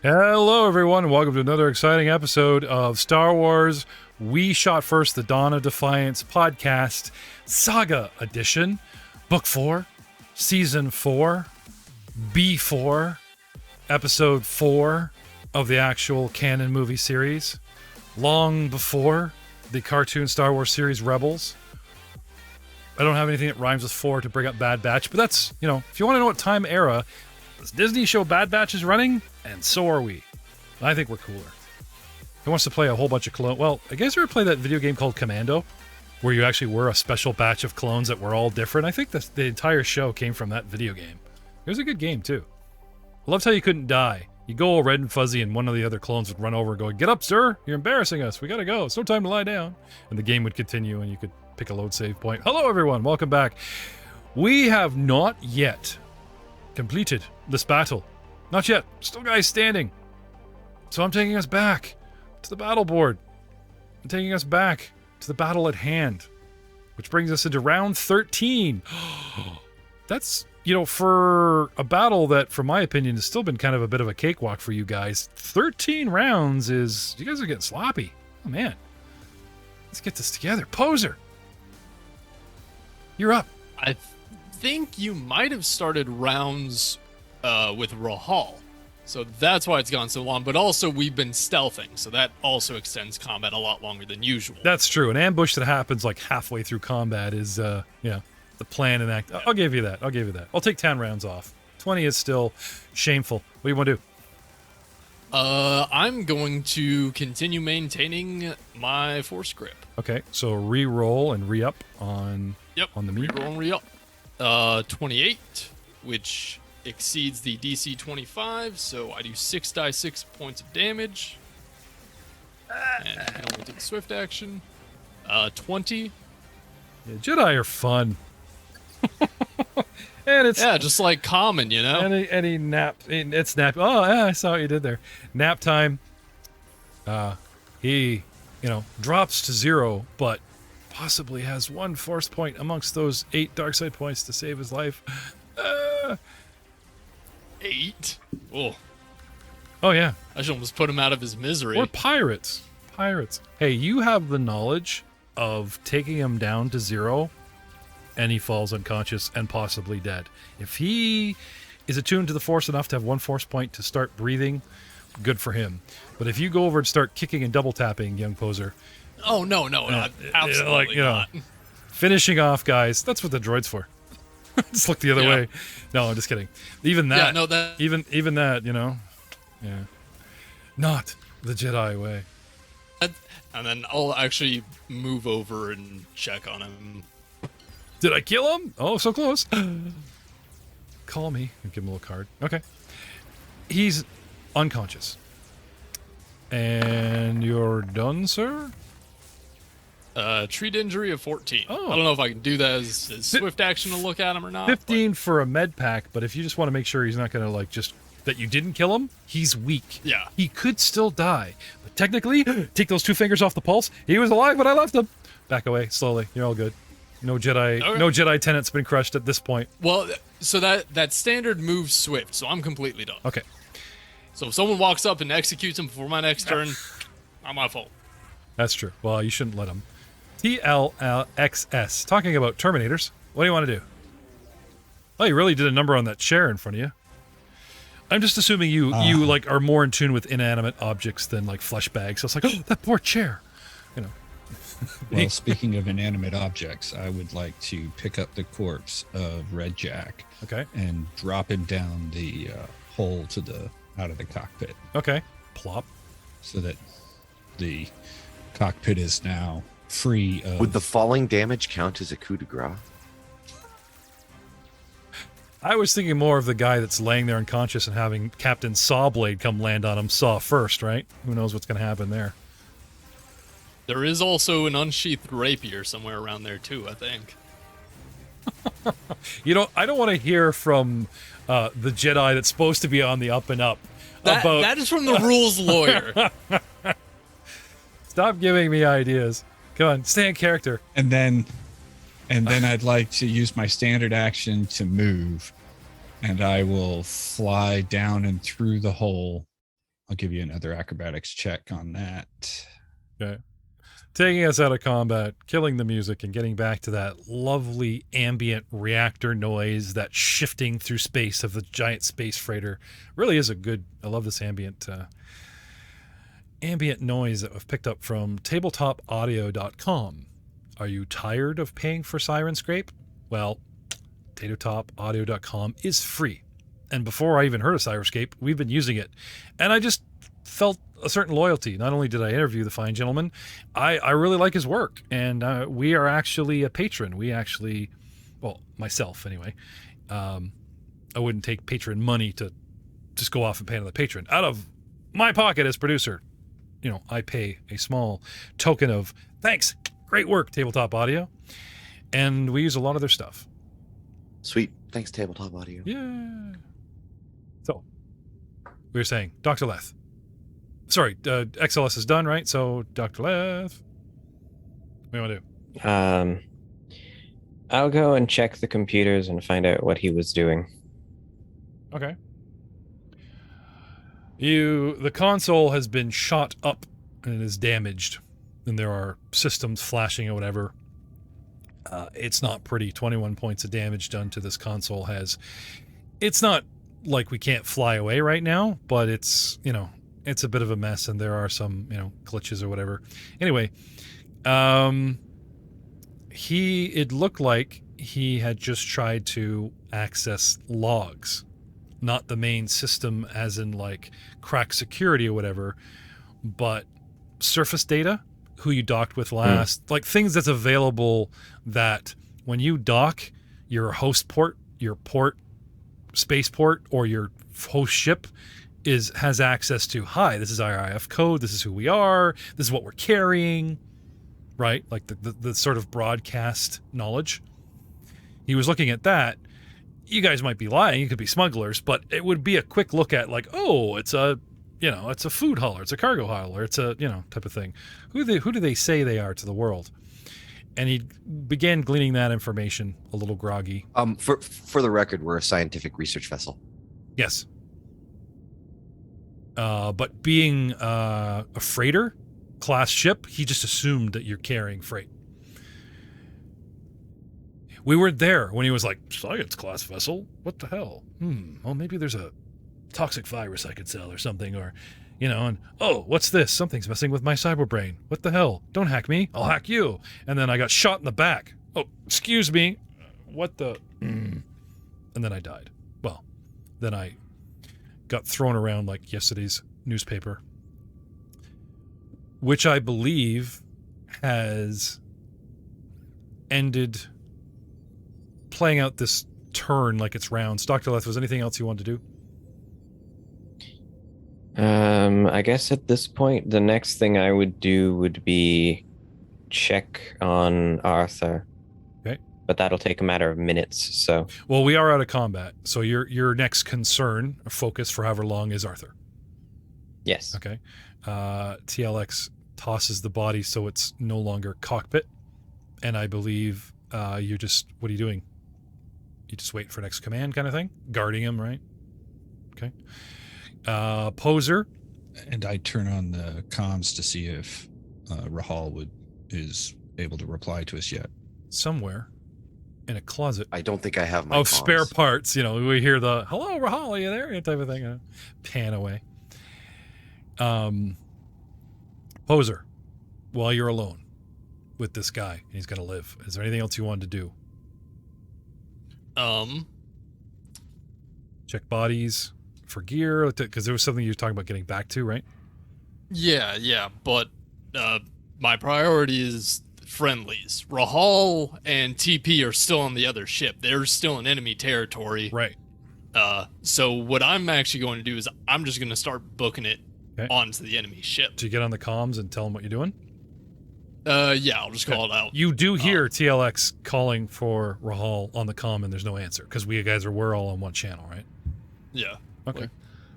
Hello, everyone, and welcome to another exciting episode of Star Wars We Shot First, the Dawn of Defiance podcast, Saga Edition, Book 4, Season 4, B4, Episode 4 of the actual canon movie series, long before the cartoon Star Wars series Rebels. I don't have anything that rhymes with 4 to bring up Bad Batch, but that's, if you want to know what time era this Disney show Bad Batch is running, and so are we. I think we're cooler. He wants to play a whole bunch of clones. Well, I guess you ever play that video game called Commando, where you actually were a special batch of clones that were all different? I think the entire show came from that video game. It was a good game, too. I loved how you couldn't die. You go all red and fuzzy, and one of the other clones would run over and go, "Get up, sir! You're embarrassing us. We gotta go. It's no time to lie down." And the game would continue, and you could pick a load save point. Hello, everyone. Welcome back. We have not yet completed this battle. Not yet. Still guys standing. So I'm taking us back to the battle board. I'm taking us back to the battle at hand, which brings us into round 13. That's, for a battle that, from my opinion, has still been kind of a bit of a cakewalk for you guys. 13 rounds is... You guys are getting sloppy. Oh, man. Let's get this together. Poser. You're up. I think you might have started rounds with Rahal. So that's why it's gone so long. But also, we've been stealthing, so that also extends combat a lot longer than usual. That's true. An ambush that happens like halfway through combat is, the plan and act. I'll give you that. I'll take 10 rounds off. 20 is still shameful. What do you want to do? I'm going to continue maintaining my force grip. Okay, so re-roll and re-up on the meat. Re-roll and re-up. 28, which exceeds the DC 25, so I do 6 die 6 points of damage. And I can only take swift action. 20. Yeah, Jedi are fun. And it's just like common, Any nap, it's nap. Oh, yeah, I saw what you did there. Nap time. He, drops to 0, but possibly has 1 force point amongst those 8 dark side points to save his life. 8? Oh yeah. I should almost put him out of his misery. Or pirates. Hey, you have the knowledge of taking him down to 0, and he falls unconscious and possibly dead. If he is attuned to the force enough to have 1 force point to start breathing, good for him. But if you go over and start kicking and double tapping, young poser. Oh, no, absolutely not. Finishing off guys, that's what the droid's for. Just look the other way. No, I'm just kidding. Even that. Yeah, no, even that, Yeah. Not the Jedi way. And then I'll actually move over and check on him. Did I kill him? Oh, so close. Call me and give him a little card. Okay. He's unconscious. And you're done, sir? Treat injury of 14. Oh. I don't know if I can do that as swift action to look at him or not. 15 for a med pack, but if you just want to make sure he's not going to, just that you didn't kill him, he's weak. Yeah. He could still die. But technically, take those 2 fingers off the pulse. He was alive, but I left him. Back away, slowly. You're all good. No Jedi tenant's been crushed at this point. Well, so that standard moves swift, so I'm completely done. Okay. So if someone walks up and executes him before my next turn, not my fault. That's true. Well, you shouldn't let him. TLXS. Talking about Terminators. What do you want to do? Oh, you really did a number on that chair in front of you. I'm just assuming you are more in tune with inanimate objects than flesh bags. So it's like, oh, that poor chair. Well, speaking of inanimate objects, I would like to pick up the corpse of Red Jack. Okay. And drop him down the hole out of the cockpit. Okay. Plop. So that the cockpit is now free of... Would the falling damage count as a coup de grace? I was thinking more of the guy that's laying there unconscious and having Captain Sawblade come land on him saw first, right? Who knows what's going to happen there? There is also an unsheathed rapier somewhere around there, too, I think. I don't want to hear from the Jedi that's supposed to be on the up and up. That is from the rules lawyer. Stop giving me ideas. Come on, stay in character. And then I'd like to use my standard action to move, and I will fly down and through the hole I'll give you another acrobatics check on that. Okay. Taking us out of combat, killing the music, and getting back to that lovely ambient reactor noise, that shifting through space of the giant space freighter. Really is a good, I love this ambient noise that I've picked up from tabletopaudio.com. Are you tired of paying for Sirenscape? Well, tabletopaudio.com is free. And before I even heard of Sirenscape, we've been using it. And I just felt a certain loyalty. Not only did I interview the fine gentleman, I really like his work. And we are actually a patron. We actually, well, myself anyway, I wouldn't take patron money to just go off and pay another patron. Out of my pocket as producer, you know, I pay a small token of thanks, great work, Tabletop Audio. And we use a lot of their stuff. Sweet. Thanks, Tabletop Audio. Yeah. So, we were saying, Dr. Leth. Sorry, XLS is done, right? So, Dr. Leth, what do you want to do? I'll go and check the computers and find out what he was doing. Okay. The console has been shot up and is damaged, and there are systems flashing or whatever. It's not pretty. 21 points of damage done to this console it's not like we can't fly away right now, but it's, you know, it's a bit of a mess, and there are some, you know, glitches or whatever. Anyway, it looked like he had just tried to access logs, not the main system as in like crack security or whatever, but surface data, who you docked with last, like things that's available that when you dock, your host port, your port, spaceport, or your host ship has access to, hi, this is our IF code, this is who we are, this is what we're carrying, right? Like the sort of broadcast knowledge. He was looking at that. You guys might be lying, you could be smugglers, but it would be a quick look at like, oh, it's a food hauler, it's a cargo hauler, it's a, you know, type of thing. Who do they say they are to the world? And he began gleaning that information, a little groggy. For the record, we're a scientific research vessel. Yes. But being a freighter class ship, he just assumed that you're carrying freight. We weren't there when he was like, science class vessel? What the hell? Well, maybe there's a toxic virus I could sell or something, or, you know, and, oh, what's this? Something's messing with my cyber brain. What the hell? Don't hack me. I'll hack you. And then I got shot in the back. Oh, excuse me. What the? And then I died. Well, then I got thrown around like yesterday's newspaper, which I believe has ended playing out this turn like it's rounds. Dr. Leth, was anything else you wanted to do? I guess at this point, the next thing I would do would be check on Arthur. Okay. But that'll take a matter of minutes, so... Well, we are out of combat, so your next concern, or focus for however long, is Arthur. Yes. Okay. TLX tosses the body so it's no longer cockpit, and I believe you just... What are you doing? You just wait for next command kind of thing? Guarding him, right? Okay. Poser. And I turn on the comms to see if Rahal is able to reply to us yet. Somewhere in a closet. I don't think I have my of comms. Spare parts. You know, we hear the, hello, Rahal, are you there? Type of thing. Pan away. Poser, while you're alone with this guy, and he's going to live, is there anything else you wanted to do? Check bodies for gear, because there was something you were talking about getting back to, right? Yeah, but my priority is friendlies. Rahal and TP are still on the other ship. They're still in enemy territory. Right. So what I'm actually going to do is I'm just going to start booking it onto the enemy ship. Do you get on the comms and tell them what you're doing? Yeah, I'll just call it out. You do hear TLX calling for Rahal on the comm, and there's no answer, because we're all on one channel, right? Yeah. Okay.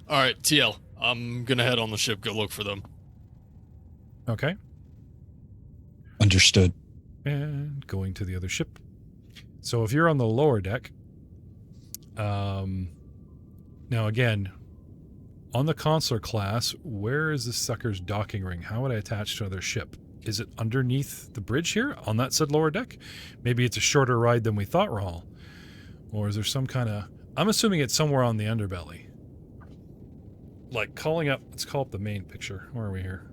All right, TL. I'm going to head on the ship, go look for them. Okay. Understood. And going to the other ship. So if you're on the lower deck, now again, On the consular class, where is this sucker's docking ring? How would I attach to another ship? Is it underneath the bridge here on that said lower deck? Maybe it's a shorter ride than we thought, Rahal. Or is there some kind of... I'm assuming it's somewhere on the underbelly. Like calling up... Let's call up the main picture. Where are we here?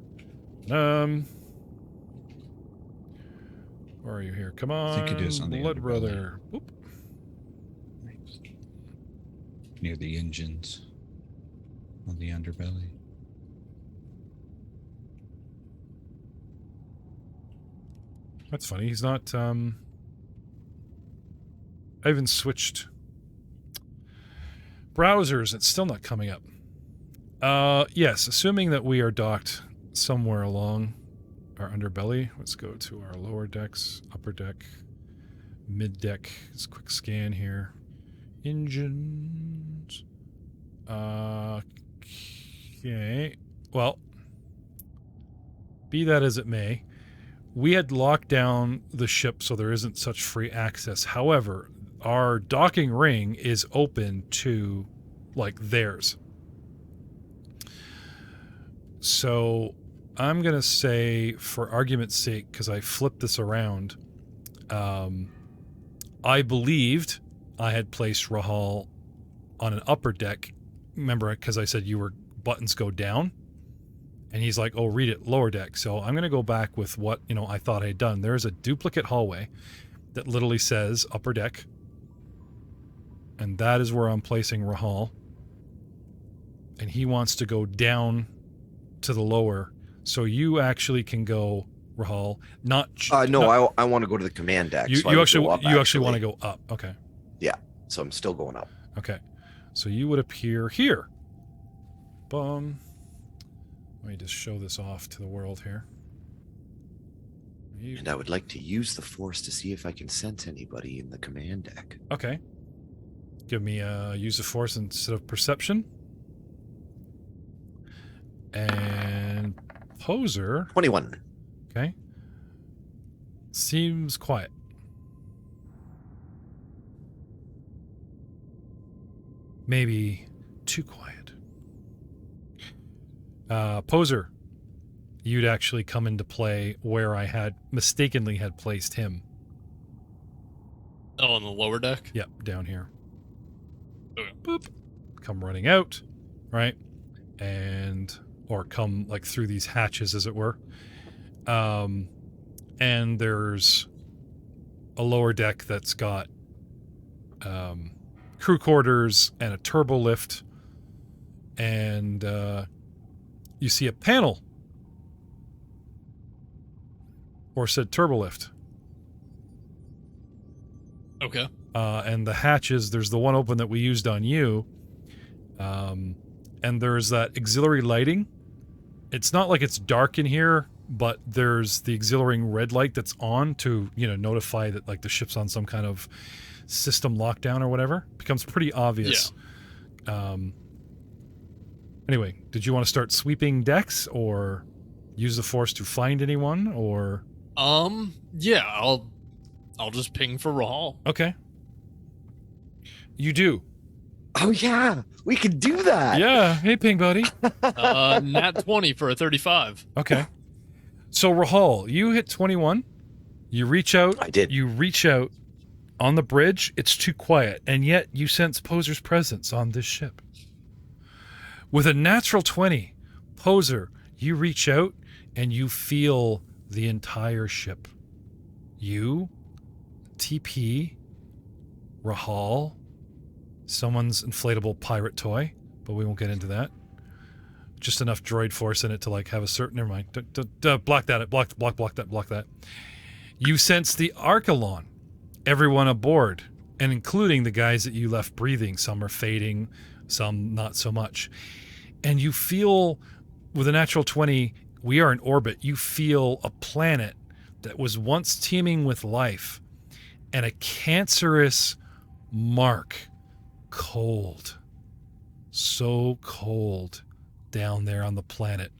Where are you here? Come on. I think it is on the blood underbelly. brother. Whoop. Near the engines. On the underbelly. That's funny. He's not... I even switched browsers. It's still not coming up. Yes, assuming that we are docked somewhere along our underbelly. Let's go to our lower decks, upper deck, mid deck. Let's quick scan here. Engines. Okay. Well, be that as it may, we had locked down the ship so there isn't such free access. However, our docking ring is open to, like, theirs. So I'm going to say, for argument's sake, because I flipped this around, I believed I had placed Rahal on an upper deck. Remember, because I said you were buttons go down? And he's like, oh, read it, lower deck. So I'm going to go back with what, I thought I had done. There's a duplicate hallway that literally says upper deck. And that is where I'm placing Rahal. And he wants to go down to the lower. So you actually can go, Rahal, not... No, I want to go to the command deck. You, so you I would actually go up, you actually want to go up. Okay. Yeah, so I'm still going up. Okay. So you would appear here. Boom. Let me just show this off to the world here. And I would like to use the force to see if I can sense anybody in the command deck. Okay. Give me use the force instead of perception. And poser. 21. Okay. Seems quiet. Maybe too quiet. Poser, you'd actually come into play where I had mistakenly had placed him. Oh, on the lower deck? Yep, down here. Okay. Boop. Come running out, right? Or come like through these hatches, as it were. And there's a lower deck that's got crew quarters and a turbo lift. And you see a panel. Or said turbo lift. Okay. And the hatches, there's the one open that we used on you. And there's that auxiliary lighting. It's not like it's dark in here, but there's the auxiliary red light that's on to, notify that like the ship's on some kind of system lockdown or whatever. Becomes pretty obvious. Yeah. Anyway, did you want to start sweeping decks or use the force to find anyone or? Yeah, I'll just ping for Rahal. Okay. You do. Oh, yeah. We could do that. Yeah. Hey, ping buddy. Nat 20 for a 35. Okay. So, Rahal, you hit 21. You reach out. I did. You reach out on the bridge. It's too quiet. And yet you sense Poser's presence on this ship. With a natural 20, Poser, you reach out and you feel the entire ship. You, TP, Rahal, someone's inflatable pirate toy, but we won't get into that. Just enough droid force in it to like have a certain... Never mind. Block that. Block that. You sense the Archelon, everyone aboard, and including the guys that you left breathing. Some are fading, some not so much. And you feel, with a natural 20, we are in orbit. You feel a planet that was once teeming with life and a cancerous mark. Cold. So cold down there on the planet.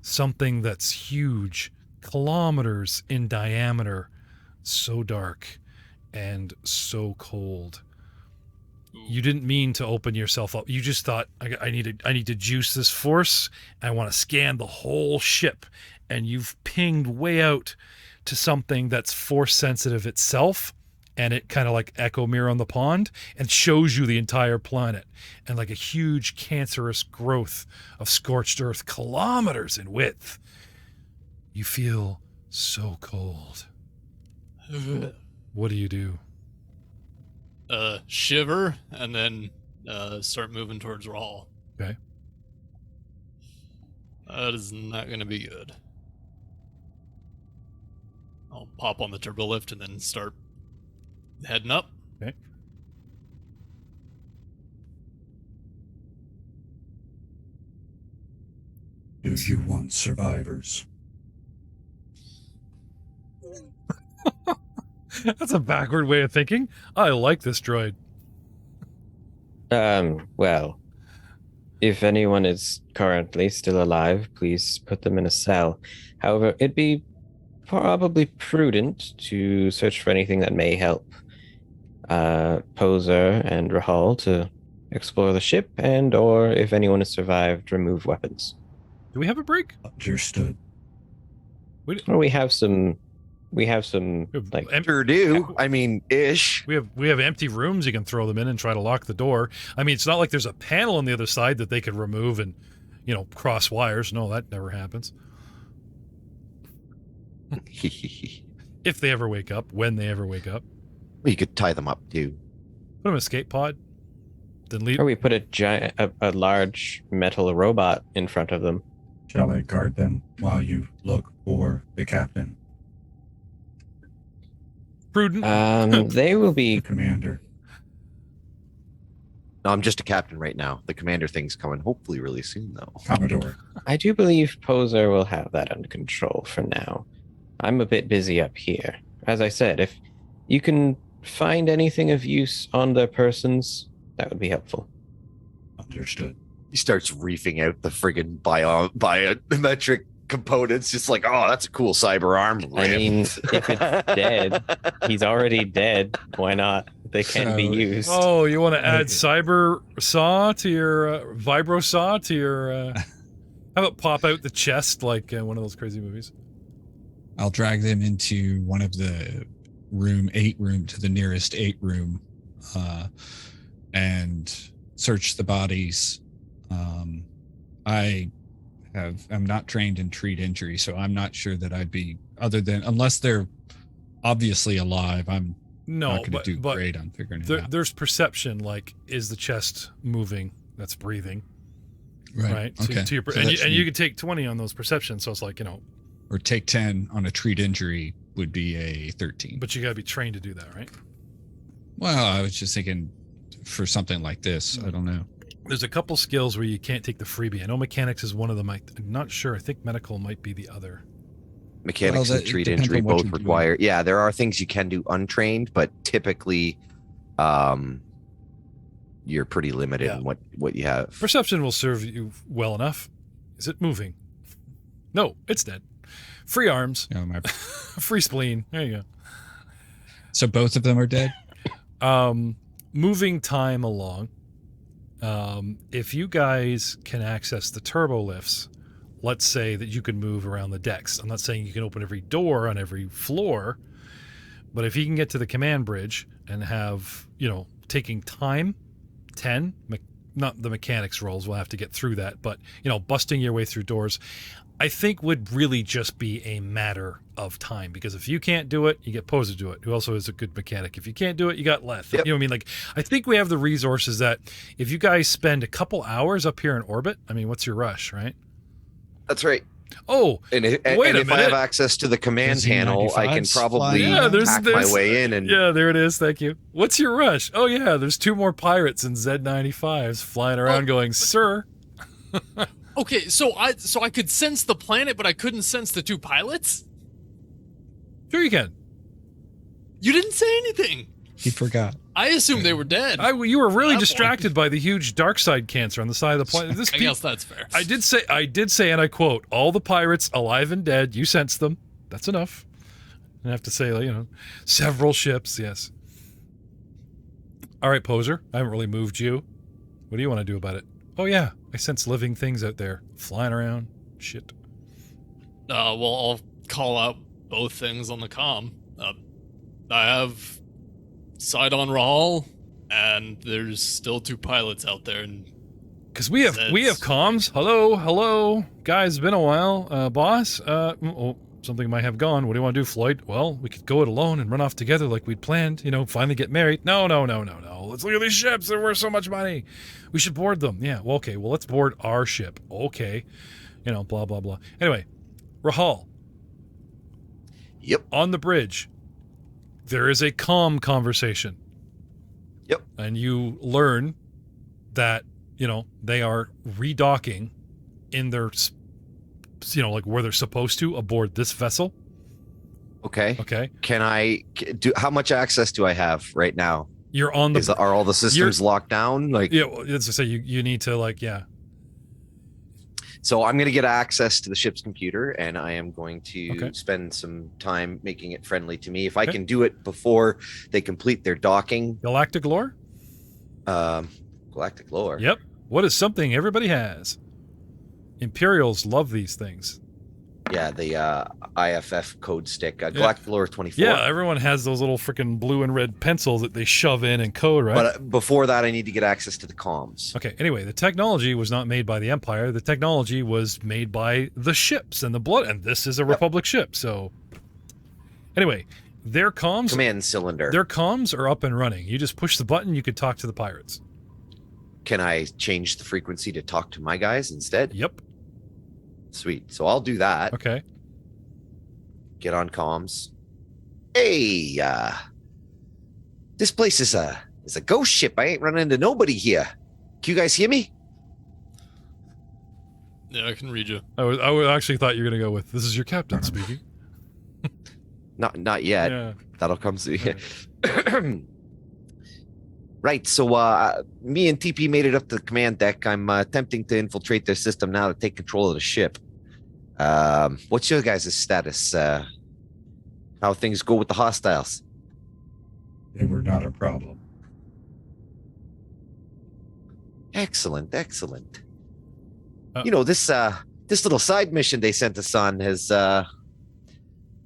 Something that's huge, kilometers in diameter, so dark and so cold. You didn't mean to open yourself up. You just thought, I need to juice this force. And I want to scan the whole ship. And you've pinged way out to something that's force sensitive itself. And it kind of like echo mirror on the pond and shows you the entire planet and like a huge cancerous growth of scorched earth kilometers in width. You feel so cold. What do you do? Shiver and then start moving towards Rawl. Okay. That is not going to be good. I'll pop on the turbo lift and then start heading up. Okay. Do you want survivors? That's a backward way of thinking. I like this droid. Well, if anyone is currently still alive, please put them in a cell. However, it'd be probably prudent to search for anything that may help Poser and Rahal to explore the ship, and or if anyone has survived, remove weapons. Do we have a break? Understood. Well, we have some like Sure do. I mean, ish. We have empty rooms you can throw them in and try to lock the door. I mean, it's not like there's a panel on the other side that they could remove and, cross wires. No, that never happens. If they ever wake up, when they ever wake up. You could tie them up too. Put them in a escape pod. Then leave. or we put a large metal robot in front of them. Shall I guard them while you look for the captain? Prudent. They will The be. commander. No, I'm just a captain right now. The commander thing's coming hopefully really soon, though. Commodore. I do believe Poser will have that under control for now. I'm a bit busy up here. As I said, if you can find anything of use on their persons, that would be helpful. Understood. He starts reefing out the friggin' biometric components, just like, oh, that's a cool cyber arm. I mean, if it's dead, he's already dead. Why not? They can be So- used. Oh, you want to add cyber saw to your vibro saw to your? How about pop out the chest like one of those crazy movies? I'll drag them into one of the eight room to the nearest 8 room, and search the bodies. I'm not trained in treat injury, so I'm not sure that I'd be, unless they're obviously alive, I'm No, not going to do but great on figuring it out. there's perception. Like, is the chest moving? That's breathing, right? Okay. To your, So and that you, should and be- you could take 20 on those perceptions. So it's like, or take 10 on a treat injury would be a 13. but you got to be trained to do that, right? Well, I was just thinking for something like this, I don't know. There's a couple skills where you can't take the freebie. I know mechanics is one of them. I'm not sure. I think medical might be the other. Mechanics Well, and it treat depends injury on what both you're doing. require. Yeah, there are things you can do untrained, but typically, you're pretty limited Yeah. in what you have. Perception will serve you well enough. Is it moving? No, it's dead. Free arms, You know, free spleen. There you so both of them are dead? go. Moving time along. If you guys can access the turbo lifts, let's say that you can move around the decks. I'm not saying you can open every door on every floor, but if you can get to the command bridge and have, taking time, 10, not the mechanics rolls, we'll have to get through that, but, busting your way through doors, I think would really just be a matter of time, because if you can't do it, you get Poser to do it, who also is a good mechanic. If you can't do it, you got Leth. Yep. You know what I mean? Like, I think we have the resources that if you guys spend a couple hours up here in orbit, I mean, what's your rush, right? That's right. Oh, And, Wait a if I have minute. access to the command Does he panel, I can 95s probably fly? Yeah, there's- hack there's- my way in. And yeah, there it is. Thank you. What's your rush? Oh, yeah, there's 2 more pirates in Z95s flying around going, sir. Okay, so I could sense the planet, but I couldn't sense the 2 pilots? Sure you can. You didn't say anything. He forgot. I assumed they were dead. You were really That distracted by the huge dark side cancer on the side of the planet. This I pe- guess that's fair. I did say, and I quote, all the pirates alive and dead, you sense them. That's enough. I have to say, several ships, yes. All right, poser. I haven't really moved you. What do you want to do about it? Oh, yeah. I sense living things out there. Flying around. Shit. Well, I'll call out both things on the comm. I have sight on Rahal, and there's still 2 pilots out there. And because we have comms. Hello. Guys, been a while. Boss? Something might have gone. What do you want to do, Floyd? Well, we could go it alone and run off together like we'd planned. Finally get married. No. Let's look at these ships. They're worth so much money. We should board them. Yeah, well, okay. Well, let's board our ship. Okay. Blah, blah, blah. Anyway, Rahal. Yep. On the bridge, there is a comm conversation. Yep. And you learn that, they are redocking in their, like where they're supposed to aboard this vessel. Okay. Okay. Can I do? How much access do I have right now? You're on the. Are all the systems locked down? Like, yeah. As I say, you need to yeah. So I'm going to get access to the ship's computer, and I am going to spend some time making it friendly to me. If I can do it before they complete their docking. Galactic lore? Galactic lore. Yep. What is something everybody has? Imperials love these things. Yeah, the IFF code stick. Galactic lore 24. Yeah, everyone has those little freaking blue and red pencils that they shove in and code, right? But before that, I need to get access to the comms. Okay, anyway, the technology was not made by the Empire. The technology was made by the ships and the blood, and this is a Republic ship, so... Anyway, their comms... Command cylinder. Their comms are up and running. You just push the button, you could talk to the pirates. Can I change the frequency to talk to my guys instead? Yep. Sweet. So I'll do that. Okay. Get on comms. Hey, this place is a ghost ship. I ain't running into nobody here. Can you guys hear me? Yeah, I can read you. I actually thought you were going to go with, this is your captain speaking. Not yet. Yeah. That'll come soon. Right, so me and TP made it up to the command deck. I'm attempting to infiltrate their system now to take control of the ship. What's your guys' status? How things go with the hostiles? They were not a problem. Excellent. This little side mission they sent us on has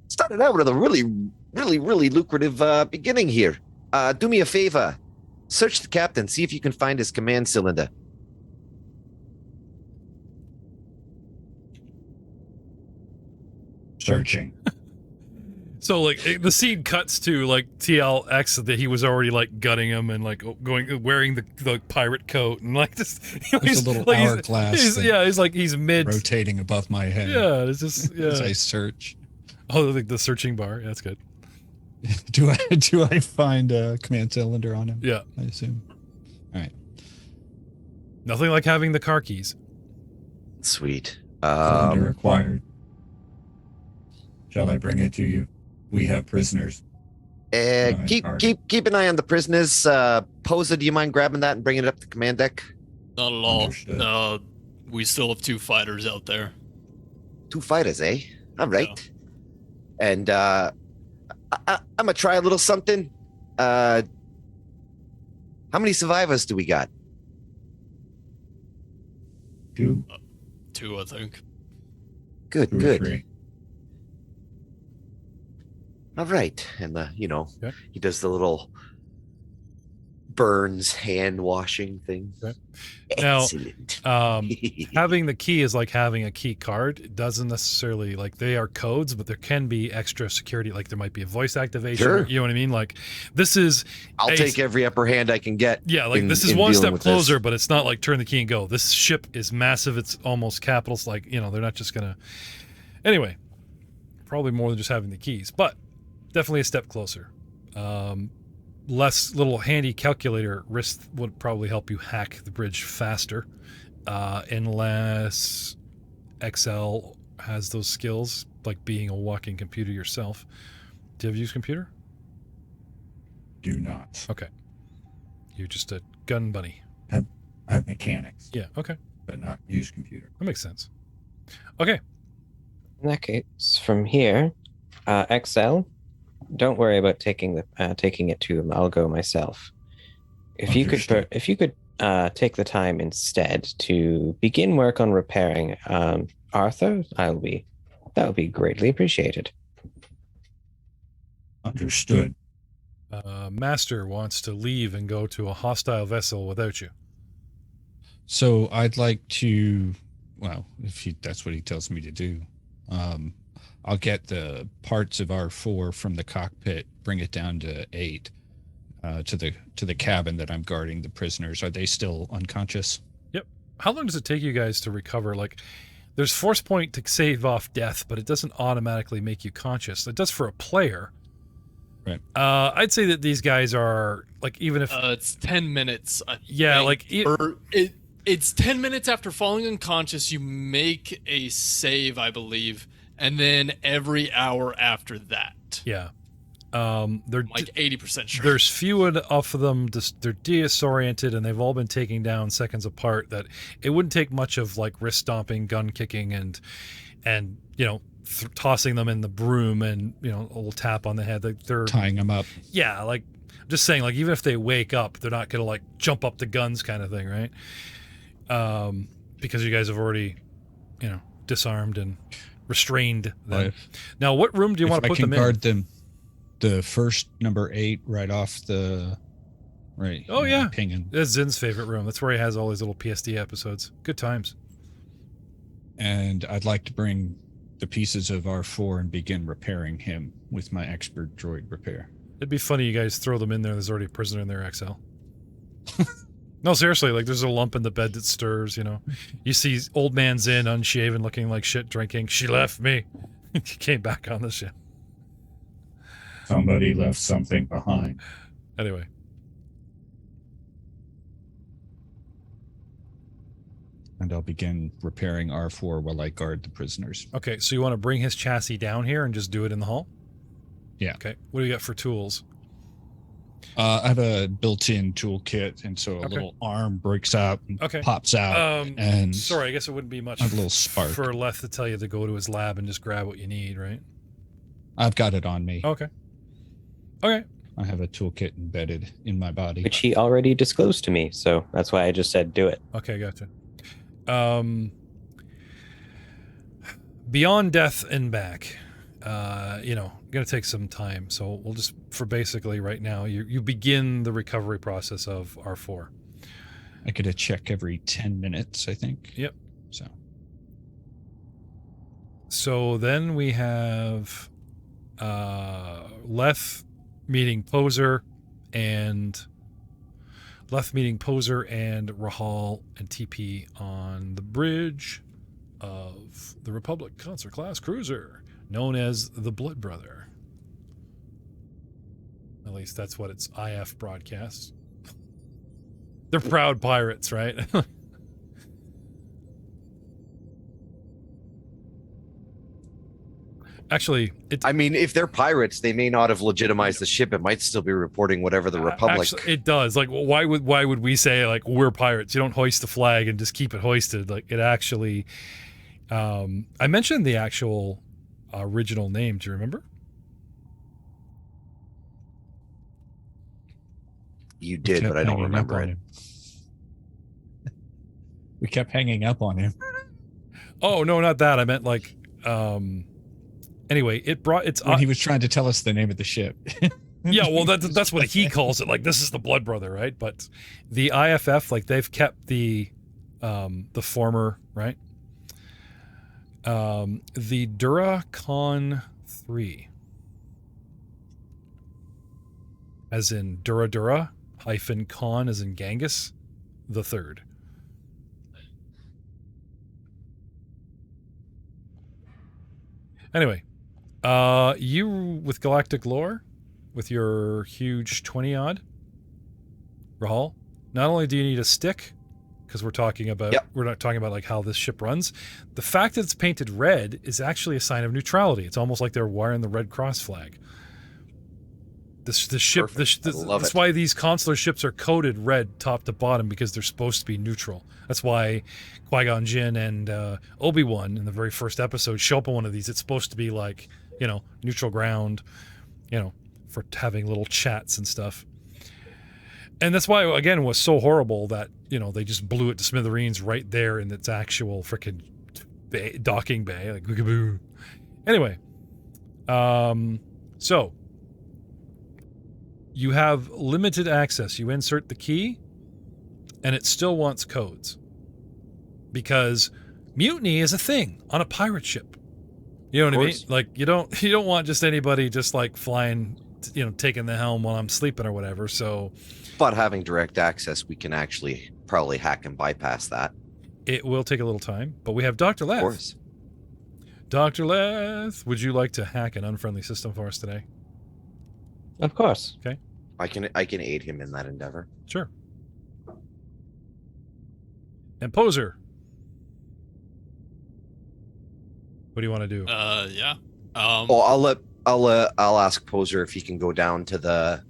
started out with a really lucrative beginning here. Do me a favor. Search the captain, see if you can find his command cylinder. Searching. So, like, the scene cuts to, like, TLX that he was already, like, gutting him and, like, wearing the pirate coat and, like, just... There's a little hourglass. He's mid... rotating above my head. Yeah, it's just... Yeah. As I search. Oh, like the searching bar. Yeah, that's good. Do I find a command cylinder on him? Yeah. I assume. All right. Nothing like having the car keys. Sweet. Cylinder acquired. Shall I bring it to you? We have prisoners. Keep an eye on the prisoners. Posa, do you mind grabbing that and bringing it up to the command deck? Not at all. Understood. We still have 2 fighters out there. 2 fighters, eh? All right. Yeah. And I'm gonna try a little something. How many survivors do we got? 2. 2, I think. Good. 2 or 3. All right. And Okay. he does the little Burns hand washing thing. Okay. Excellent. Now, having the key is like having a key card. It doesn't necessarily, like, they are codes, but there can be extra security. Like, there might be a voice activation. Sure. You know what I mean? Like, this is... I'll take every upper hand I can get. Yeah, like, this is one step closer, but it's not like turn the key and go. This ship is massive. It's almost capitals. Like, they're not just going to... Anyway, probably more than just having the keys, but definitely a step closer. Less little handy calculator wrist would probably help you hack the bridge faster, unless XL has those skills, like being a walking computer yourself. Do you ever use computer? Do not. Okay. You're just a gun bunny. I have mechanics. Yeah, okay. But not use computer. That makes sense. Okay. In that case, from here, XL, don't worry about taking it to him. I'll go myself. If you Understood. could take the time instead to begin work on repairing Arthur, that would be greatly appreciated. Understood. Master wants to leave and go to a hostile vessel without you. So I'd like to, well, that's what he tells me to do. I'll get the parts of R4 from the cockpit, bring it down to 8, to the cabin that I'm guarding the prisoners. Are they still unconscious? Yep. How long does it take you guys to recover? Like, there's force point to save off death, but it doesn't automatically make you conscious. It does for a player. Right. I'd say that these guys are like, even if it's 10 minutes. yeah, like it's 10 minutes after falling unconscious. You make a save, I believe, and then every hour after that. Yeah. They're like 80% sure. There's few enough of them. They're disoriented, and they've all been taken down seconds apart. That it wouldn't take much of like wrist stomping, gun kicking, and tossing them in the broom, and a little tap on the head. Like they're tying them up. Yeah, like I'm just saying, like even if they wake up, they're not gonna like jump up the guns, kind of thing, right? Because you guys have already, disarmed and restrained them. Right. Now, what room do you want to put them in? Guard them. The first number 8 right off the right. Oh yeah, pinging. That's Zin's favorite room. That's where he has all his little PSD episodes. Good times. And I'd like to bring the pieces of R4 and begin repairing him with my expert droid repair. It'd be funny you guys throw them in there. There's already a prisoner in there, XL. No, seriously, like there's a lump in the bed that stirs, You see old man Zin unshaven, looking like shit, drinking. She left me. He came back on the ship. Somebody left something behind. Anyway. And I'll begin repairing R4 while I guard the prisoners. Okay, so you want to bring his chassis down here and just do it in the hall? Yeah. Okay, what do you got for tools? I have a built-in toolkit, and so a little arm breaks out and pops out. And sorry, I guess it wouldn't be much a little spark for Leth to tell you to go to his lab and just grab what you need, right? I've got it on me. Okay. I have a toolkit embedded in my body. Which he already disclosed to me, so that's why I just said do it. Okay, gotcha. Beyond death and back, gonna take some time. So we'll just, for basically right now, you begin the recovery process of R4. I get a check every 10 minutes, I think. Yep. So then we have Leth meeting Poser and Rahal and TP on the bridge of the Republic Concert class cruiser known as the Blood Brother. At least that's what its IF broadcasts. They're proud pirates, right? Actually, if they're pirates, they may not have legitimized the ship. It might still be reporting whatever the Republic. Actually, it does. Like, why would we say like we're pirates? You don't hoist the flag and just keep it hoisted. Like, it actually. I mentioned the actual original name. Do you remember? You did, but I don't remember it. We kept hanging up on him. Oh no, not that. I meant like. Anyway, when he was trying to tell us the name of the ship. Yeah, well, that's what he calls it. Like, this is the Blood Brother, right? But the IFF, like, they've kept the former, right? The Duracon 3, as in Dura - Khan, as in Genghis, the third. Anyway. You with Galactic Lore, with your huge 20-odd, Rahal, not only do you need a stick, because we're not talking about like how this ship runs. The fact that it's painted red is actually a sign of neutrality. It's almost like they're wearing the Red Cross flag. That's why these consular ships are coated red top to bottom, because they're supposed to be neutral. That's why Qui-Gon Jinn and Obi-Wan in the very first episode show up on one of these. It's supposed to be like, neutral ground, for having little chats and stuff. And that's why, again, it was so horrible that, they just blew it to smithereens right there in its actual freaking docking bay. Like, boo. Anyway, so you have limited access. You insert the key, and it still wants codes. Because mutiny is a thing on a pirate ship. You know what I mean? Like, you don't want just anybody just like flying, taking the helm while I'm sleeping or whatever. So, but having direct access, we can actually probably hack and bypass that. It will take a little time, but we have Dr. Leth. Of course. Dr. Leth, would you like to hack an unfriendly system for us today? Of course. Okay. I can aid him in that endeavor. Sure. And Poser. What do you want to do? Yeah. I'll ask Poser if he can go down to the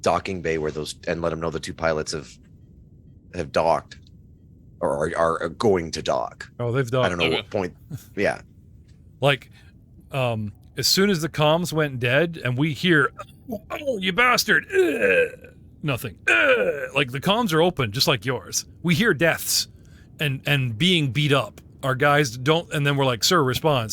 docking bay and let him know the two pilots have docked or are going to dock. Oh, they've docked. I don't know what point. Yeah. Like, as soon as the comms went dead and we hear, "Oh, you bastard!" Nothing. Like the comms are open, just like yours. We hear deaths and being beat up. Our guys don't, and then we're like, sir, respond.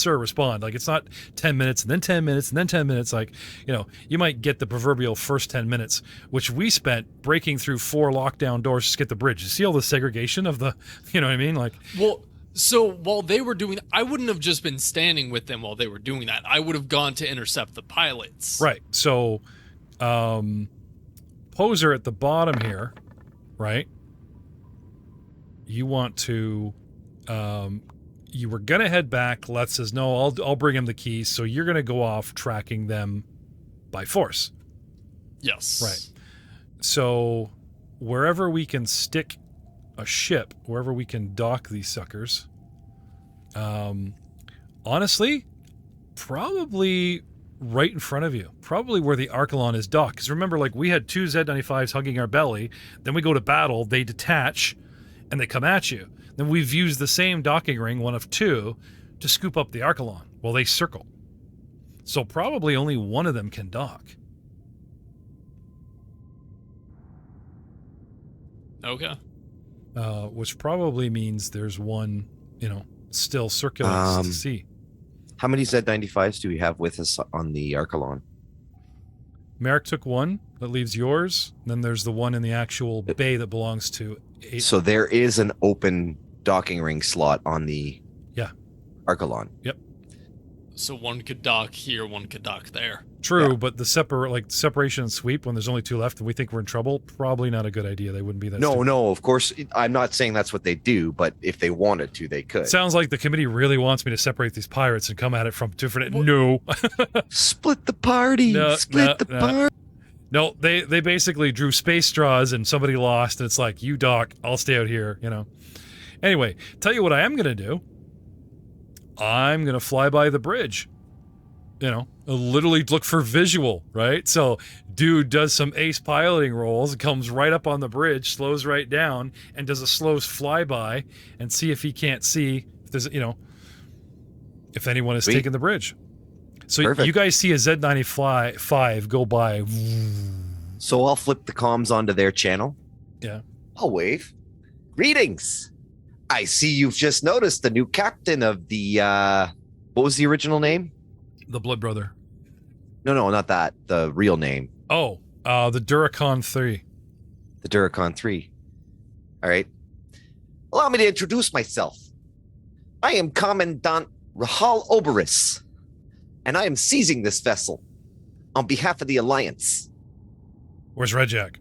Like, it's not 10 minutes and then 10 minutes and then 10 minutes. Like, you might get the proverbial first 10 minutes, which we spent breaking through 4 lockdown doors to get the bridge. You see all the segregation of the, you know what I mean? Like, well, so while they were doing, I wouldn't have just been standing with them while they were doing that. I would have gone to intercept the pilots. Right. So, Poser at the bottom here, right? You want to, you were gonna head back. Let's says no. I'll bring him the keys. So you're gonna go off tracking them by force. Yes. Right. So wherever we can stick a ship, wherever we can dock these suckers. Honestly, probably right in front of you. Probably where the Archelon is docked. Because remember, like we had 2 Z95s hugging our belly. Then we go to battle. They detach, and they come at you. Then we've used the same docking ring, one of 2, to scoop up the Archelon while they circle. So probably only one of them can dock. Okay. Which probably means there's one, still circulating to see. How many Z95s do we have with us on the Archelon? Merrick took one. That leaves yours. Then there's the one in the actual bay that belongs to 8. So there is an open docking ring slot on the Archelon. Yep. So one could dock here, one could dock there. True, Yeah. but the separation and sweep when there's only 2 left and we think we're in trouble, probably not a good idea. They wouldn't be that stupid. No, of course. I'm not saying that's what they do, but if they wanted to, they could. Sounds like the committee really wants me to separate these pirates and come at it from different... No. Split the party. Split the party. No, they basically drew space straws and somebody lost, and it's like, you dock, I'll stay out here, Anyway, tell you what I am going to do. I'm going to fly by the bridge. Literally look for visual, right? So dude does some ace piloting rolls, comes right up on the bridge, slows right down, and does a slow flyby and see if he can't see if there's, if anyone is taking the bridge. So Perfect. You guys see a Z95 go by. So I'll flip the comms onto their channel. Yeah. I'll wave. Greetings. I see you've just noticed the new captain of the, what was the original name? The Blood Brother. No, not that. The real name. Oh, the Duracon 3. The Duracon 3. All right. Allow me to introduce myself. I am Commandant Rahal Oberus, and I am seizing this vessel on behalf of the Alliance. Where's Red Jack?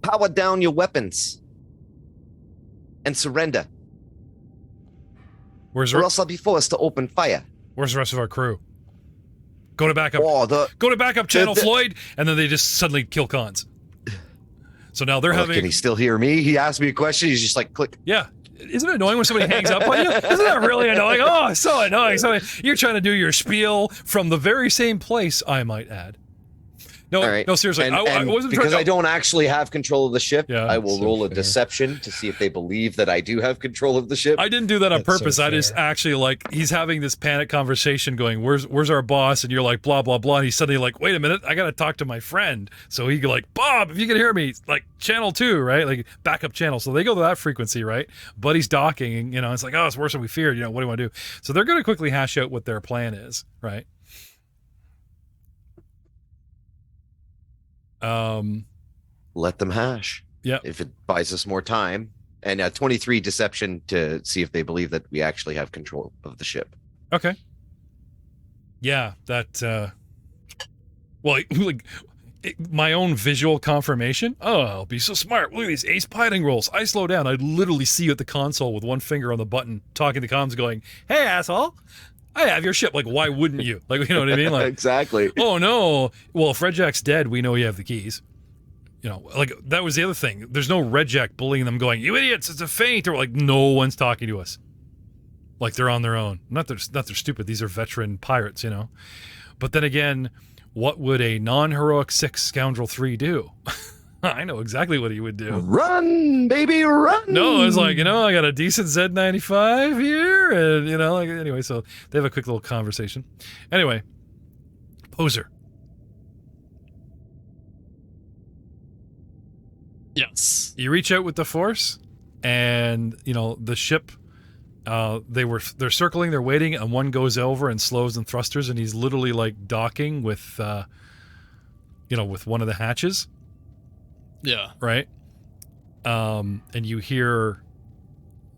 Power down your weapons and surrender, or else I'll be forced to open fire. Where's the rest of our crew? Go to backup. Go to backup channel, Floyd, and then they just suddenly kill cons. So now they're having... Can he still hear me? He asked me a question. He's just like, click. Yeah. Isn't it annoying when somebody hangs up on you? Isn't that really annoying? Oh, so annoying. So you're trying to do your spiel from the very same place, I might add. No, All right. no, seriously. And, I and wasn't because trying I don't actually have control of the ship, Yeah, I will so roll a fair. deception to see if they believe that I do have control of the ship. I didn't do that on That's so purpose. I just fair. actually like he's having this panic conversation going, where's our boss? And you're like, blah, blah, blah. And he's suddenly like, wait a minute, I gotta talk to my friend. So he like, Bob, if you can hear me, like channel 2, right? Like backup channel. So they go to that frequency, right? Buddy's docking, and it's like, oh, it's worse than we feared. What do you want to do? So they're gonna quickly hash out what their plan is, right? Let them hash. Yeah. If it buys us more time. And 23 deception to see if they believe that we actually have control of the ship. Okay. Yeah, that well, like my own visual confirmation. Oh, I'll be so smart. Look at these ace piloting rolls. I slow down. I literally see you at the console with one finger on the button, talking to comms, going, "Hey, asshole, I have your ship." Like, why wouldn't you? Like, you know what I mean? Like, Exactly. oh no. Well, if Red Jack's dead, we know you have the keys. Like that was the other thing. There's no Red Jack bullying them, going, "You idiots! It's a feint." Or like, no one's talking to us. Like they're on their own. Not they're stupid. These are veteran pirates, But then again, what would a non-heroic 6 scoundrel 3 do? I know exactly what he would do. Run, baby, run. No, it's like, I got a decent Z95 here, and anyway, so they have a quick little conversation. Anyway, Poser. Yes. You reach out with the force, and the ship. They're circling, they're waiting, and one goes over and slows and thrusters, and he's literally like docking with, with one of the hatches. Yeah. Right. And you hear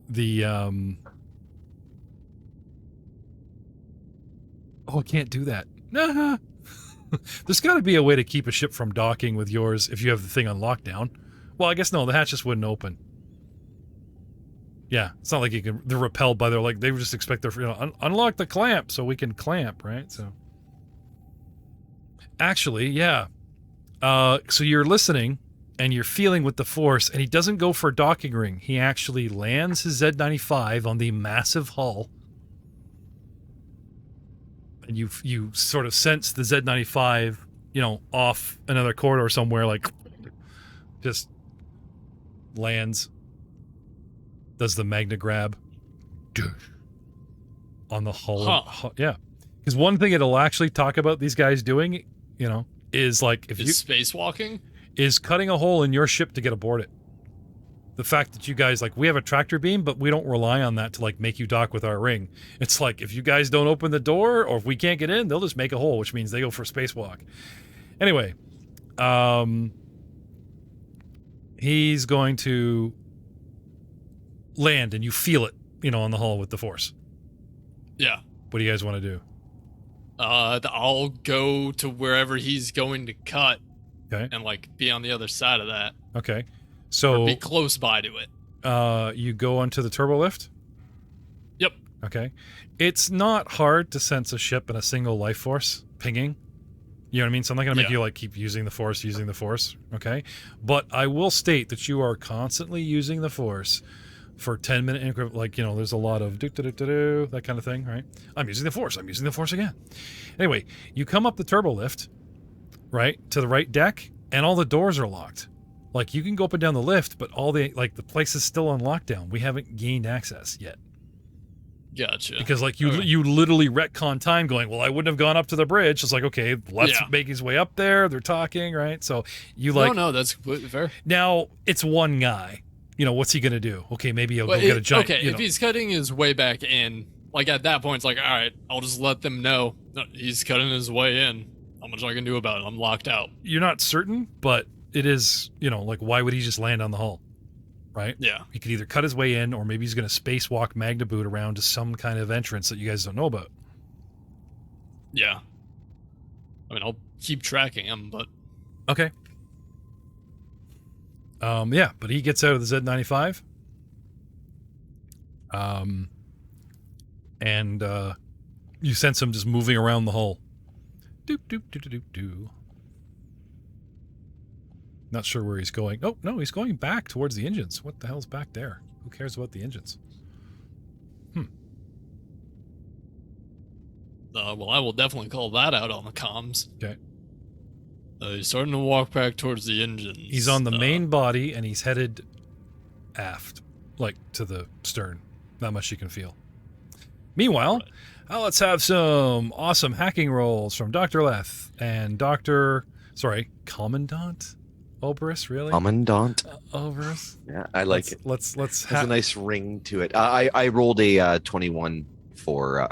the oh, I can't do that. There's got to be a way to keep a ship from docking with yours if you have the thing on lockdown. Well, I guess no, the hatch just wouldn't open. Yeah, it's not like they're repelled by they would just expect unlock the clamp so we can clamp, right? So actually, yeah. So you're listening and you're feeling with the force, and he doesn't go for a docking ring. He actually lands his Z95 on the massive hull. And you sort of sense the Z95, off another corridor somewhere, like just lands, does the magna grab on the hull. Huh. Yeah. Because one thing it'll actually talk about these guys doing, is like if you spacewalking is cutting a hole in your ship to get aboard it. The fact that you guys we have a tractor beam, but we don't rely on that to make you dock with our ring. It's like if you guys don't open the door or if we can't get in, they'll just make a hole, which means they go for a spacewalk. Anyway, he's going to land, and you feel it, on the hull with the force. Yeah. What do you guys want to do? I'll go to wherever he's going to cut. Okay. And be on the other side of that. Okay. So be close by to it. You go onto the turbo lift? Yep. Okay. It's not hard to sense a ship in a single life force pinging. You know what I mean? So I'm not going to make you keep using the force, okay? But I will state that you are constantly using the force for 10-minute increment, there's a lot of do-do-do-do-do, that kind of thing, right? I'm using the force again. Anyway, you come up the turbo lift, right, to the right deck, and all the doors are locked. You can go up and down the lift, but all the place is still on lockdown. We haven't gained access yet. Gotcha. Because you literally retcon time going, well, I wouldn't have gone up to the bridge. It's like, okay, let's make his way up there. They're talking, right? So you No, that's completely fair. Now it's one guy. What's he gonna do? Okay, maybe he'll go get a giant. Okay, if he's cutting his way back in, at that point, it's all right, I'll just let them know he's cutting his way in. How much I can do about it? I'm locked out. You're not certain, but it is, why would he just land on the hull? Right? Yeah. He could either cut his way in, or maybe he's going to spacewalk Magna Boot around to some kind of entrance that you guys don't know about. Yeah. I mean, I'll keep tracking him, but... Okay. Yeah, but he gets out of the Z95. And you sense him just moving around the hull. Doop, doop, doop, doop, doop, doop. Not sure where he's going. Oh, no, he's going back towards the engines. What the hell's back there? Who cares about the engines? Well, I will definitely call that out on the comms. Okay. He's starting to walk back towards the engines. He's on the main body, and he's headed aft, like to the stern. Not much you can feel. Meanwhile, let's have some awesome hacking rolls from Dr. Leth and Commandant Oberus, really? Commandant. Oberus? Yeah, I like it. Let's Has a nice ring to it. I rolled a 21 for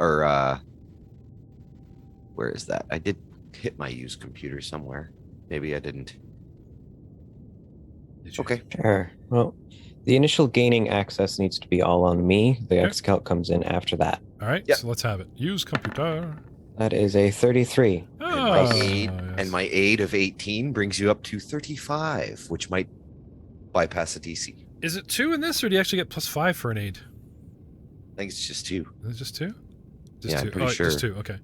where is that? I did hit my used computer somewhere. Maybe I didn't. Okay. Sure. Well, the initial gaining access needs to be all on me. The Okay. X-Calc comes in after that. All right, Yep. so let's have it. Use computer. That is a 33. Ah, And my aid of 18 brings you up to 35, which might bypass a DC. Is it 2 in this, or do you actually get +5 for an aid? I think it's just 2. Is it just 2? Just Yeah, 2. I'm pretty sure. Just 2, okay.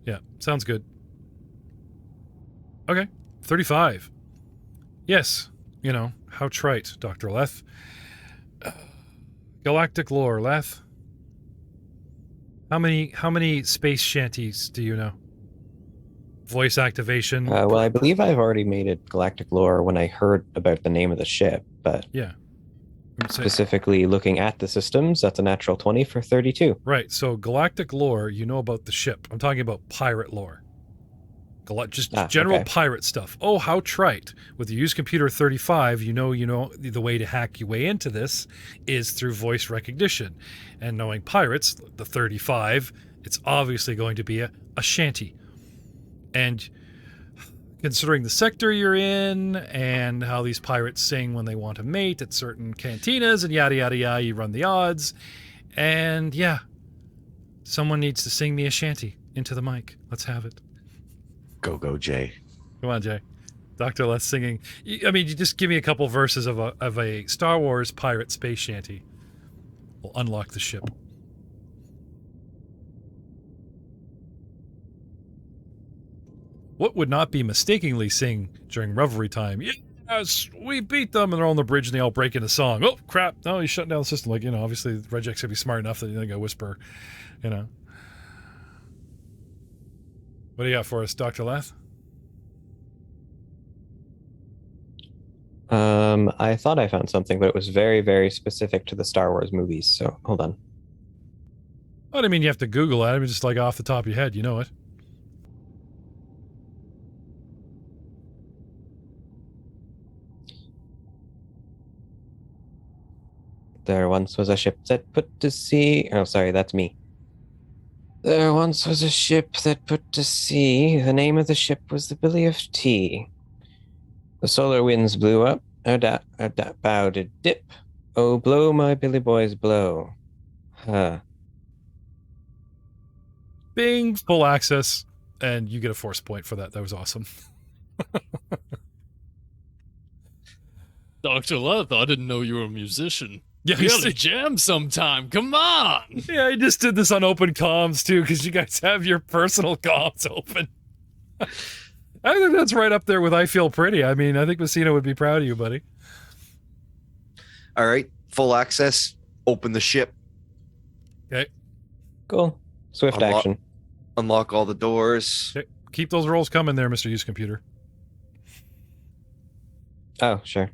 Yeah, sounds good. Okay, 35. Yes, how trite, Dr. Leth. Galactic lore, Leth. How many space shanties do you know? Voice activation. Well, I believe I've already made it galactic lore when I heard about the name of the ship, but Yeah. specifically looking at the systems, that's a natural 20 for 32. Right, so galactic lore, you know about the ship. I'm talking about pirate lore. Just general okay. pirate stuff. Oh, how trite. With the used computer 35, you know the way to hack your way into this is through voice recognition. And knowing pirates, the 35, it's obviously going to be a shanty. And considering the sector you're in and how these pirates sing when they want to mate at certain cantinas and yada, yada, yada, you run the odds. And yeah, someone needs to sing me a shanty into the mic. Let's have it. Go, Jay. Come on, Jay. Dr. Les singing. I mean, you just give me a couple verses of a Star Wars pirate space shanty. We'll unlock the ship. What would not be mistakenly sing during revelry time? Yes, we beat them, and they're on the bridge, and they all break into song. Oh, crap. No, he's shutting down the system. Obviously, Regic's going to be smart enough that they're going to whisper, What do you got for us, Dr. Lath? I thought I found something, but it was very, very specific to the Star Wars movies, so hold on. I don't mean you have to Google it. I mean, just like off the top of your head, you know it. There once was a ship that put to sea. Oh, sorry, that's me. There once was a ship that put to sea. The name of the ship was the Billy of Tea. The solar winds blew up. Our bow did dip. Oh, blow, my Billy boys, blow. Huh. Bing, full access, and you get a force point for that. That was awesome. Dr. Leth, I didn't know you were a musician. Yeah, We gotta jam sometime. Come on. Yeah, I just did this on open comms too, because you guys have your personal comms open. I think that's right up there with I Feel Pretty. I mean, I think Messina would be proud of you, buddy. All right, full access. Open the ship. Okay. Cool. Swift action. Unlock all the doors. Okay. Keep those rolls coming there, Mr. Use Computer. Oh, sure.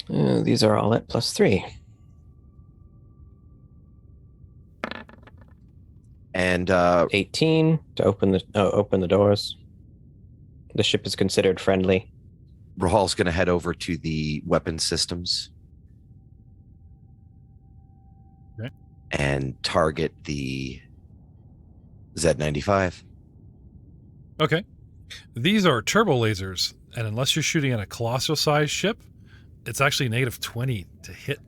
These are all at +3. And 18 to open the doors. The ship is considered friendly. Rahal's going to head over to the weapon systems. Okay. And target the Z95. Okay. These are turbo lasers, and unless you're shooting at a colossal-sized ship, it's actually -20 to hit.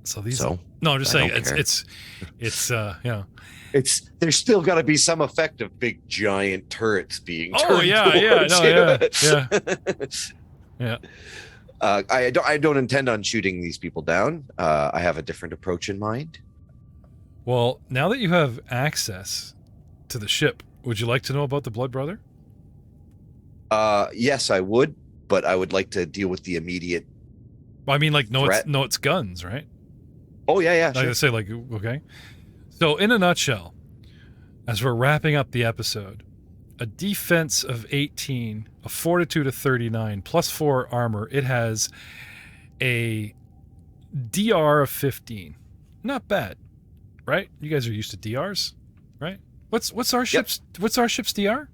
So these. So, no, I'm just I saying don't care. it's There's still got to be some effect of big giant turrets being Oh, turned yeah, yeah, towards no, you. yeah. I don't intend on shooting these people down. I have a different approach in mind. Well, now that you have access to the ship, would you like to know about the Blood Brother? Yes, I would, but I would like to deal with the immediate. I mean, like, no, Threat. it's guns, right? Oh yeah, Like I say, like, okay. So, in a nutshell, as we're wrapping up the episode, a defense of 18, a fortitude of 39, plus 4 armor. It has a DR of 15. Not bad, right? You guys are used to DRs, right? What's our ship's DR?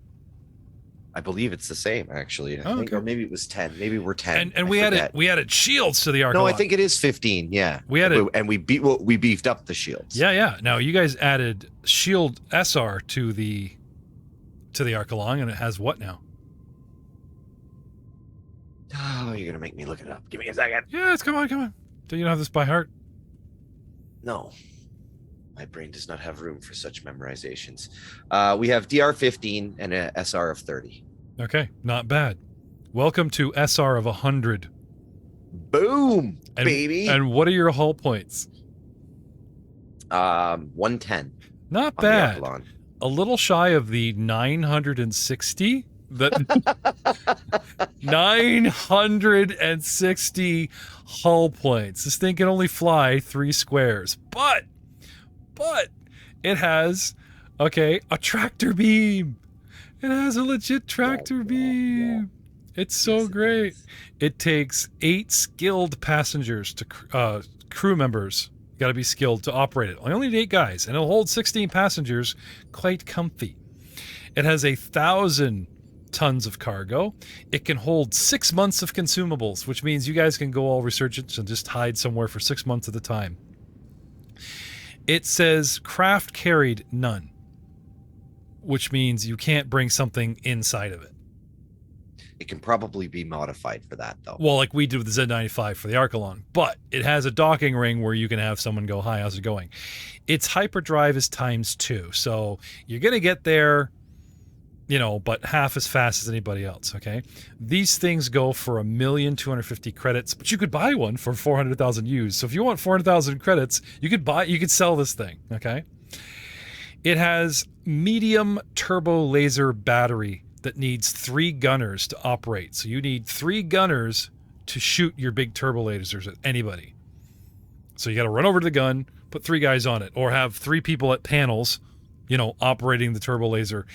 I believe it's the same, actually. I Oh, think, okay. or maybe it was 10. Maybe we're 10. And I we forget. added shields to the Archelon. No, I think it is 15. Yeah, We added- and we beefed up the shields. Yeah. Now you guys added shield SR to the Archelon, and it has what now? Oh, you're gonna make me look it up. Give me a second. Yes, come on. Do you know this by heart? No, my brain does not have room for such memorizations. We have DR 15 and a SR of 30. Okay, not bad. Welcome to SR of 100. Boom, And, baby. And what are your hull points? 110. Not On the bad. Archelon. A little shy of the 960. That 960 hull points. This thing can only fly 3 squares, but it has a tractor beam. It has a legit tractor beam. It's so great. It takes 8 skilled passengers to crew members. Got to be skilled to operate it. I only need 8 guys, and it'll hold 16 passengers quite comfy. It has 1,000 tons of cargo. It can hold 6 months of consumables, which means you guys can go all resurgent and just hide somewhere for 6 months at a time. It says craft carried none, which means you can't bring something inside of it. It can probably be modified for that, though. Well, like we did with the Z95 for the Archelon, but it has a docking ring where you can have someone go, "Hi, how's it going?" Its hyperdrive is ×2, so you're going to get there, but half as fast as anybody else, okay? These things go for 1,250,000 credits, but you could buy one for 400,000 used. So if you want 400,000 credits, you could sell this thing, okay? It has medium turbo laser battery that needs 3 gunners to operate. So you need 3 gunners to shoot your big turbo lasers at anybody. So you got to run over to the gun, put 3 guys on it, or have 3 people at panels, operating the turbo laser.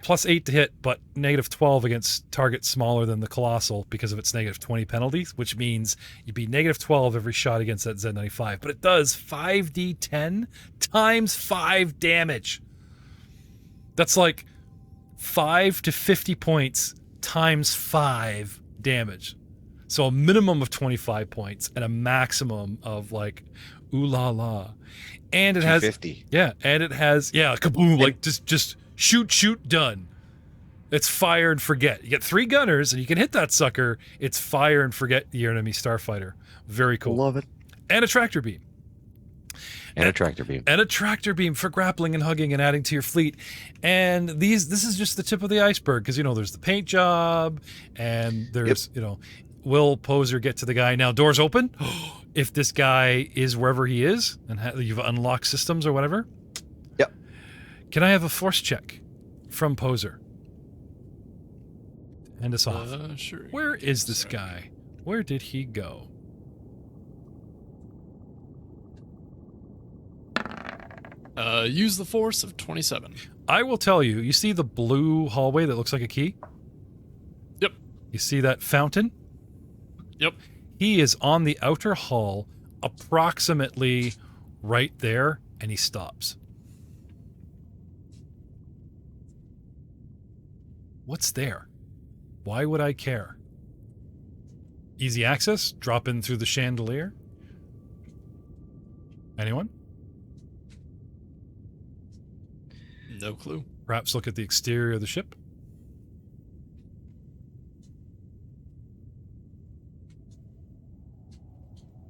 +8 to hit, but -12 against targets smaller than the Colossal because of its -20 penalties, which means you'd be -12 every shot against that Z95. But it does 5d10 times 5 damage. That's like 5 to 50 points times 5 damage. So a minimum of 25 points and a maximum of ooh la la. And it has 250. kaboom, just shoot, done. It's fire and forget. You get 3 gunners and you can hit that sucker. It's fire and forget your enemy starfighter. Very cool. Love it. And a tractor beam. And a tractor beam. And a tractor beam for grappling and hugging and adding to your fleet. And this is just the tip of the iceberg because, there's the paint job and there's, will Poser get to the guy? Now, doors open. If this guy is wherever he is and you've unlocked systems or whatever. Yep. Can I have a force check from Poser? End us off. Sure. Where is this guy? Where did he go? Use the force of 27. I will tell you, you see the blue hallway that looks like a key? Yep. You see that fountain? Yep. He is on the outer hall, approximately right there, and he stops. What's there? Why would I care? Easy access? Drop in through the chandelier? Anyone? No clue. Perhaps look at the exterior of the ship?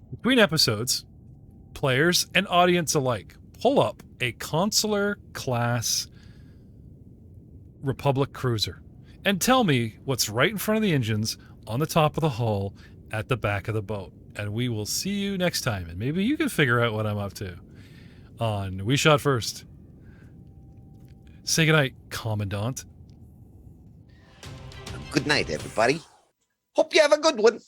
Between episodes, players and audience alike pull up a consular class Republic cruiser and tell me what's right in front of the engines on the top of the hull at the back of the boat. And we will see you next time. And maybe you can figure out what I'm up to on We Shot First. Say goodnight, Commandant. Good night, everybody. Hope you have a good one.